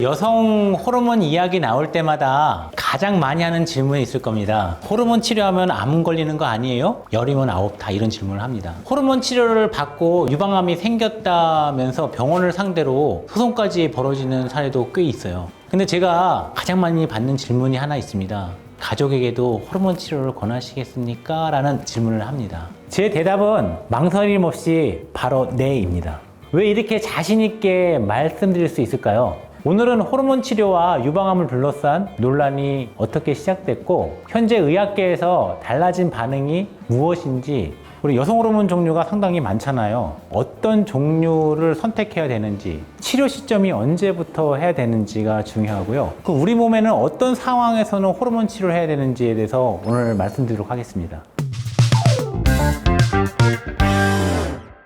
여성 호르몬 이야기 나올 때마다 가장 많이 하는 질문이 있을 겁니다. 호르몬 치료하면 암 걸리는 거 아니에요? 열이면 아홉 다 이런 질문을 합니다. 호르몬 치료를 받고 유방암이 생겼다면서 병원을 상대로 소송까지 벌어지는 사례도 꽤 있어요. 근데 제가 가장 많이 받는 질문이 하나 있습니다. 가족에게도 호르몬 치료를 권하시겠습니까? 라는 질문을 합니다. 제 대답은 망설임 없이 바로 네입니다. 왜 이렇게 자신 있게 말씀드릴 수 있을까요? 오늘은 호르몬 치료와 유방암을 둘러싼 논란이 어떻게 시작됐고 현재 의학계에서 달라진 반응이 무엇인지, 우리 여성 호르몬 종류가 상당히 많잖아요. 어떤 종류를 선택해야 되는지, 치료 시점이 언제부터 해야 되는지가 중요하고요. 우리 몸에는 어떤 상황에서는 호르몬 치료를 해야 되는지에 대해서 오늘 말씀드리도록 하겠습니다.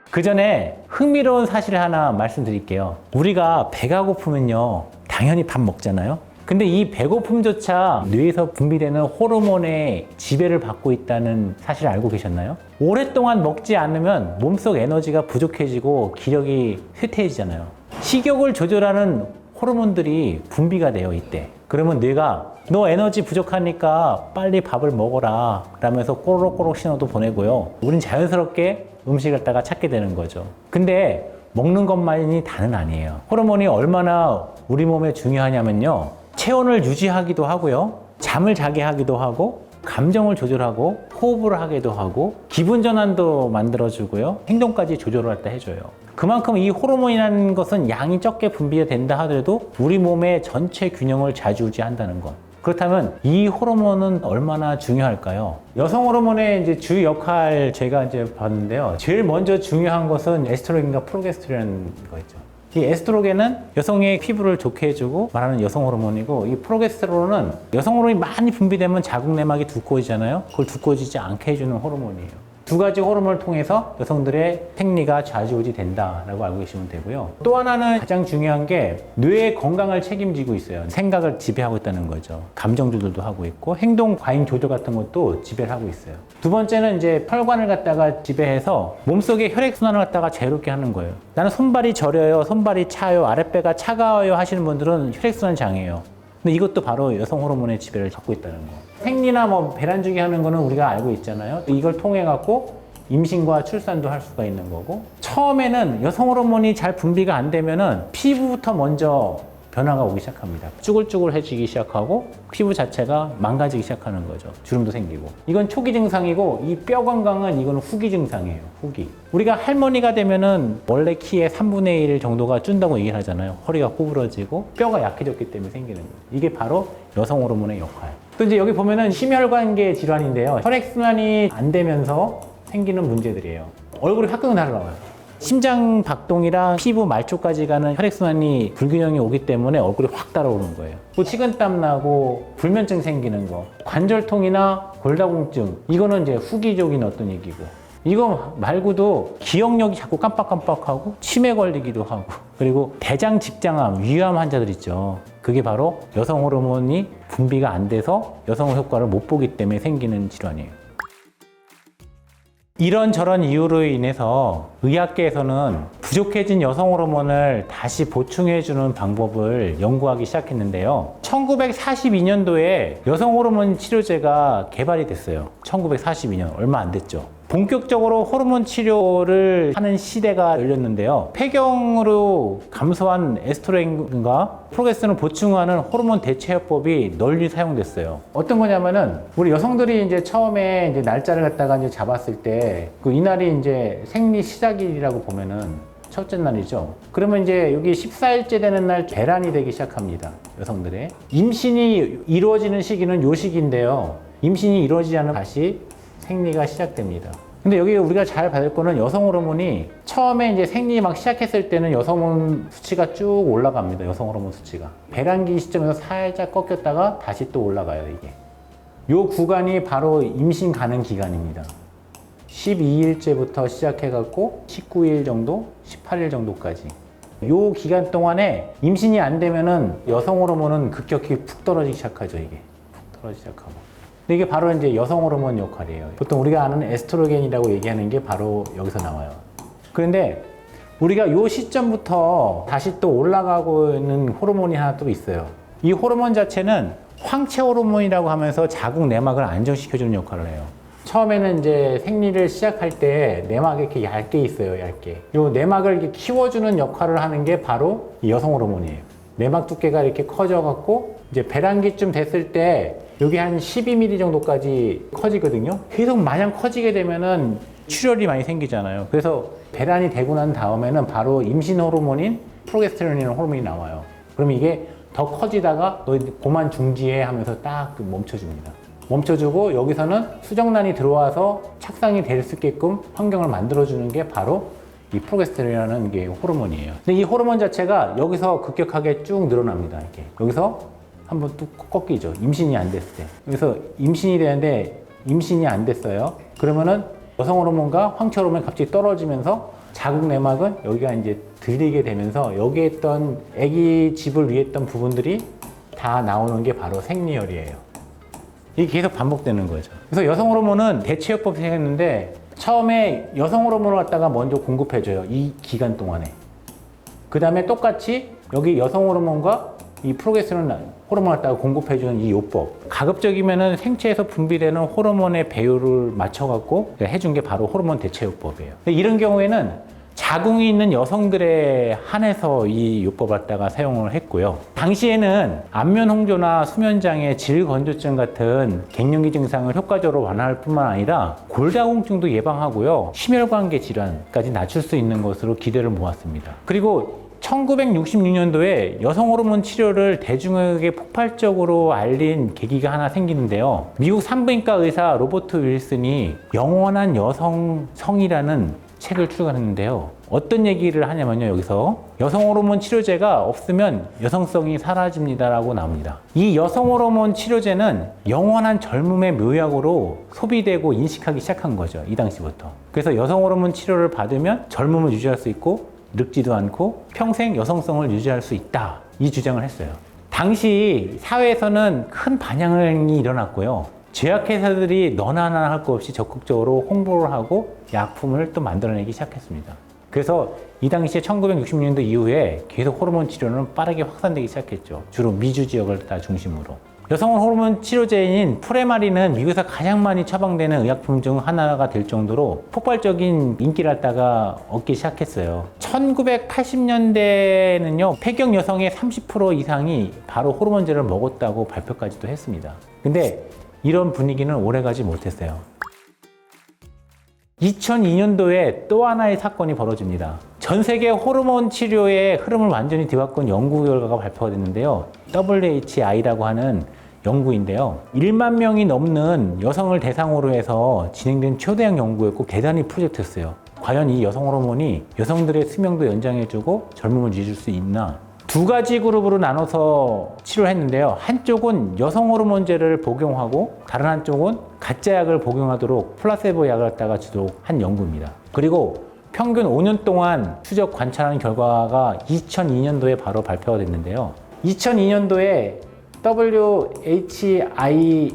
그 전에 흥미로운 사실을 하나 말씀드릴게요. 우리가 배가 고프면요, 당연히 밥 먹잖아요. 근데 이 배고픔조차 뇌에서 분비되는 호르몬의 지배를 받고 있다는 사실을 알고 계셨나요? 오랫동안 먹지 않으면 몸속 에너지가 부족해지고 기력이 쇠퇴해지잖아요. 식욕을 조절하는 호르몬들이 분비가 돼요, 이때. 그러면 뇌가 너 에너지 부족하니까 빨리 밥을 먹어라 라면서 꼬르륵꼬르륵 신호도 보내고요. 우린 자연스럽게 음식을 갖다가 찾게 되는 거죠. 근데 먹는 것만이 다는 아니에요. 호르몬이 얼마나 우리 몸에 중요하냐면요, 체온을 유지하기도 하고요, 잠을 자게 하기도 하고, 감정을 조절하고, 호흡을 하기도 하고, 기분 전환도 만들어주고요, 행동까지 조절을 갖다 해줘요. 그만큼 이 호르몬이라는 것은 양이 적게 분비가 된다 하더라도 우리 몸의 전체 균형을 좌지우지한다는 것. 그렇다면 이 호르몬은 얼마나 중요할까요? 여성 호르몬의 이제 주 역할 제가 이제 봤는데요. 제일 먼저 중요한 것은 에스트로겐과 프로게스테론이라는 거죠. 이 에스트로겐은 여성의 피부를 좋게 해주고 말하는 여성 호르몬이고, 이 프로게스테론은 여성 호르몬이 많이 분비되면 자궁 내막이 두꺼워지잖아요. 그걸 두꺼워지지 않게 해주는 호르몬이에요. 두 가지 호르몬을 통해서 여성들의 생리가 좌지우지 된다라고 알고 계시면 되고요. 또 하나는 가장 중요한 게 뇌의 건강을 책임지고 있어요. 생각을 지배하고 있다는 거죠. 감정 조절도 하고 있고 행동 과잉 조절 같은 것도 지배를 하고 있어요. 두 번째는 이제 혈관을 갖다가 지배해서 몸속의 혈액 순환을 갖다가 자유롭게 하는 거예요. 나는 손발이 저려요, 손발이 차요, 아랫배가 차가워요 하시는 분들은 혈액 순환 장애예요. 근데 이것도 바로 여성 호르몬의 지배를 받고 있다는 거. 생리나 뭐 배란주기 하는 거는 우리가 알고 있잖아요. 이걸 통해 갖고 임신과 출산도 할 수가 있는 거고, 처음에는 여성 호르몬이 잘 분비가 안 되면은 피부부터 먼저 변화가 오기 시작합니다. 쭈글쭈글해지기 시작하고 피부 자체가 망가지기 시작하는 거죠. 주름도 생기고. 이건 초기 증상이고, 이 뼈 건강은 이거는 후기 증상이에요. 후기. 우리가 할머니가 되면은 원래 키의 3분의 1 정도가 준다고 얘기를 하잖아요. 허리가 구부러지고 뼈가 약해졌기 때문에 생기는 거예요. 이게 바로 여성 호르몬의 역할. 또 이제 여기 보면은 심혈관계 질환인데요. 혈액순환이 안 되면서 생기는 문제들이에요. 얼굴이 화끈 달라와요. 심장 박동이랑 피부 말초까지 가는 혈액순환이 불균형이 오기 때문에 얼굴이 확 달아오르는 거예요. 또 식은땀 나고 불면증 생기는 거, 관절통이나 골다공증, 이거는 이제 후기적인 어떤 얘기고, 이거 말고도 기억력이 자꾸 깜빡깜빡하고 치매 걸리기도 하고, 그리고 대장 직장암, 위암 환자들 있죠. 그게 바로 여성 호르몬이 분비가 안 돼서 여성 효과를 못 보기 때문에 생기는 질환이에요. 이런저런 이유로 인해서 의학계에서는 부족해진 여성 호르몬을 다시 보충해주는 방법을 연구하기 시작했는데요. 1942년도에 여성 호르몬 치료제가 개발이 됐어요. 1942년, 얼마 안 됐죠. 본격적으로 호르몬 치료를 하는 시대가 열렸는데요. 폐경으로 감소한 에스트로겐과 프로게스테론을 보충하는 호르몬 대체요법이 널리 사용됐어요. 어떤 거냐면은 우리 여성들이 이제 처음에 이제 날짜를 갖다가 이제 잡았을 때 이날이 이제 생리 시작일이라고 보면은 첫째 날이죠. 그러면 이제 여기 14일째 되는 날 배란이 되기 시작합니다. 여성들의 임신이 이루어지는 시기는 요 시기인데요. 임신이 이루어지지 않으면 다시 생리가 시작됩니다. 근데 여기 우리가 잘 받을 거는 여성 호르몬이 처음에 이제 생리 막 시작했을 때는 여성 호르몬 수치가 쭉 올라갑니다. 여성 호르몬 수치가. 배란기 시점에서 살짝 꺾였다가 다시 또 올라가요, 이게. 요 구간이 바로 임신 가능 기간입니다. 12일째부터 시작해갖고 19일 정도, 18일 정도까지. 요 기간 동안에 임신이 안 되면은 여성 호르몬은 급격히 푹 떨어지기 시작하죠, 이게. 푹 떨어지기 시작하고. 근데 이게 바로 이제 여성 호르몬 역할이에요. 보통 우리가 아는 에스트로겐이라고 얘기하는 게 바로 여기서 나와요. 그런데 우리가 요 시점부터 다시 또 올라가고 있는 호르몬이 하나 또 있어요. 이 호르몬 자체는 황체 호르몬이라고 하면서 자궁 내막을 안정시켜주는 역할을 해요. 처음에는 이제 생리를 시작할 때 내막이 이렇게 얇게 있어요, 얇게. 요 내막을 이렇게 키워주는 역할을 하는 게 바로 이 여성 호르몬이에요. 내막 두께가 이렇게 커져갖고 이제 배란기쯤 됐을 때 여기 한 12mm 정도까지 커지거든요. 계속 마냥 커지게 되면은 출혈이 많이 생기잖아요. 그래서 배란이 되고 난 다음에는 바로 임신 호르몬인 프로게스테론이라는 호르몬이 나와요. 그럼 이게 더 커지다가 너 고만 중지해 하면서 딱 멈춰줍니다. 멈춰주고 여기서는 수정란이 들어와서 착상이 될 수 있게끔 환경을 만들어주는 게 바로 이 프로게스테론이라는 게 호르몬이에요. 근데 이 호르몬 자체가 여기서 급격하게 쭉 늘어납니다. 이렇게 여기서 한번 뚝 꺾이죠. 임신이 안 됐을 때. 여기서 임신이 되는데 임신이 안 됐어요. 그러면은 여성 호르몬과 황체 호르몬이 갑자기 떨어지면서 자궁 내막은 여기가 이제 들리게 되면서 여기에 있던 아기 집을 위해 했던 부분들이 다 나오는 게 바로 생리혈이에요. 이게 계속 반복되는 거죠. 그래서 여성 호르몬은 대체요법이 생겼는데 처음에 여성 호르몬을 갖다가 먼저 공급해줘요. 이 기간 동안에. 그 다음에 똑같이 여기 여성 호르몬과 이 프로게스테론 호르몬을 갖다가 공급해주는 이 요법. 가급적이면은 생체에서 분비되는 호르몬의 배율을 맞춰갖고 해준 게 바로 호르몬 대체요법이에요. 이런 경우에는 자궁이 있는 여성들에 한해서 이 요법을 갖다가 사용을 했고요. 당시에는 안면 홍조나 수면장애, 질건조증 같은 갱년기 증상을 효과적으로 완화할 뿐만 아니라 골다공증도 예방하고요. 심혈관계 질환까지 낮출 수 있는 것으로 기대를 모았습니다. 그리고 1966년도에 여성 호르몬 치료를 대중에게 폭발적으로 알린 계기가 하나 생기는데요. 미국 산부인과 의사 로버트 윌슨이 영원한 여성성이라는 책을 출간했는데요. 어떤 얘기를 하냐면요. 여기서 여성 호르몬 치료제가 없으면 여성성이 사라집니다라고 나옵니다. 이 여성 호르몬 치료제는 영원한 젊음의 묘약으로 소비되고 인식하기 시작한 거죠. 이 당시부터. 그래서 여성 호르몬 치료를 받으면 젊음을 유지할 수 있고 늙지도 않고 평생 여성성을 유지할 수 있다. 이 주장을 했어요. 당시 사회에서는 큰 반향이 일어났고요. 제약회사들이 너나 하나 할 것 없이 적극적으로 홍보를 하고 약품을 또 만들어내기 시작했습니다. 그래서 이 당시에 1960년도 이후에 계속 호르몬 치료는 빠르게 확산되기 시작했죠. 주로 미주 지역을 다 중심으로. 여성 호르몬 치료제인 프레마린은 미국에서 가장 많이 처방되는 의약품 중 하나가 될 정도로 폭발적인 인기를 갖다가 얻기 시작했어요. 1980년대에는요, 폐경 여성의 30% 이상이 바로 호르몬제를 먹었다고 발표까지도 했습니다. 근데 이런 분위기는 오래가지 못했어요. 2002년도에 또 하나의 사건이 벌어집니다. 전 세계 호르몬 치료의 흐름을 완전히 뒤바꾼 연구 결과가 발표가 됐는데요. WHI라고 하는 연구인데요. 1만 명이 넘는 여성을 대상으로 해서 진행된 초대형 연구였고 대단히 프로젝트였어요. 과연 이 여성 호르몬이 여성들의 수명도 연장해주고 젊음을 유지할 수 있나? 두 가지 그룹으로 나눠서 치료를 했는데요. 한쪽은 여성 호르몬제를 복용하고 다른 한쪽은 가짜 약을 복용하도록 플라세보 약을 갖다가 주도록 한 연구입니다. 그리고 평균 5년 동안 추적 관찰한 결과가 2002년도에 바로 발표가 됐는데요. 2002년도에 WHI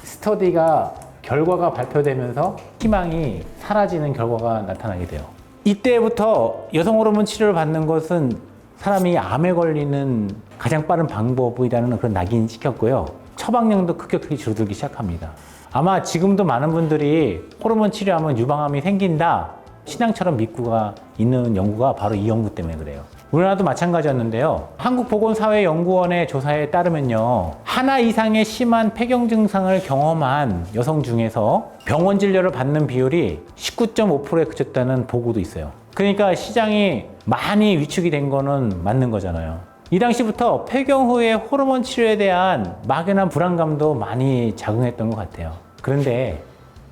스터디가 결과가 발표되면서 희망이 사라지는 결과가 나타나게 돼요. 이때부터 여성 호르몬 치료를 받는 것은 사람이 암에 걸리는 가장 빠른 방법이라는 그런 낙인이 찍혔고요. 처방량도 급격하게 줄어들기 시작합니다. 아마 지금도 많은 분들이 호르몬 치료하면 유방암이 생긴다, 신앙처럼 믿고가 있는 연구가 바로 이 연구 때문에 그래요. 우리나라도 마찬가지였는데요. 한국보건사회연구원의 조사에 따르면요, 하나 이상의 심한 폐경 증상을 경험한 여성 중에서 병원 진료를 받는 비율이 19.5%에 그쳤다는 보고도 있어요. 그러니까 시장이 많이 위축이 된 거는 맞는 거잖아요. 이 당시부터 폐경 후에 호르몬 치료에 대한 막연한 불안감도 많이 작용했던 것 같아요. 그런데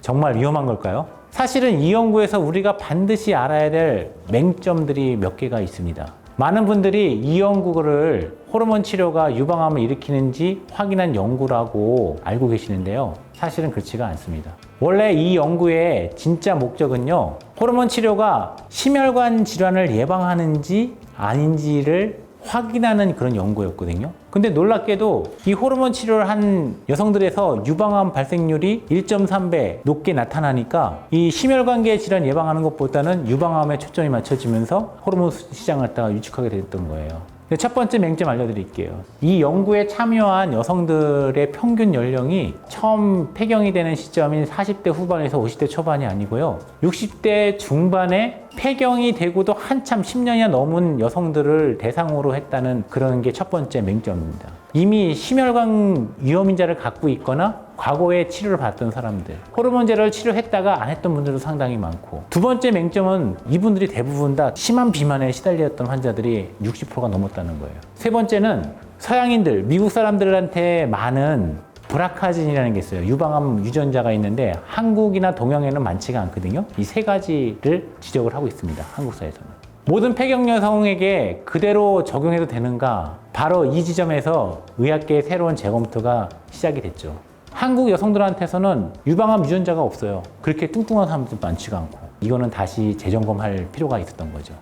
정말 위험한 걸까요? 사실은 이 연구에서 우리가 반드시 알아야 될 맹점들이 몇 개가 있습니다. 많은 분들이 이 연구를 호르몬 치료가 유방암을 일으키는지 확인한 연구라고 알고 계시는데요. 사실은 그렇지가 않습니다. 원래 이 연구의 진짜 목적은요, 호르몬 치료가 심혈관 질환을 예방하는지 아닌지를 확인하는 그런 연구였거든요. 근데 놀랍게도 이 호르몬 치료를 한 여성들에서 유방암 발생률이 1.3배 높게 나타나니까 이 심혈관계 질환 예방하는 것보다는 유방암에 초점이 맞춰지면서 호르몬 시장을 갖다가 유축하게 됐던 거예요. 첫 번째 맹점 알려드릴게요. 이 연구에 참여한 여성들의 평균 연령이 처음 폐경이 되는 시점인 40대 후반에서 50대 초반이 아니고요. 60대 중반에 폐경이 되고도 한참 10년이나 넘은 여성들을 대상으로 했다는 그런 게 첫 번째 맹점입니다. 이미 심혈관 위험인자를 갖고 있거나 과거에 치료를 받던 사람들, 호르몬제를 치료했다가 안 했던 분들도 상당히 많고, 두 번째 맹점은 이분들이 대부분 다 심한 비만에 시달렸던 환자들이 60%가 넘었다는 거예요. 세 번째는 서양인들, 미국 사람들한테 많은 브라카진이라는 게 있어요. 유방암 유전자가 있는데 한국이나 동양에는 많지가 않거든요. 이 세 가지를 지적을 하고 있습니다. 한국사에서는. 모든 폐경 여성에게 그대로 적용해도 되는가? 바로 이 지점에서 의학계의 새로운 재검토가 시작이 됐죠. 한국 여성들한테서는 유방암 유전자가 없어요. 그렇게 뚱뚱한 사람들 많지가 않고. 이거는 다시 재점검할 필요가 있었던 거죠.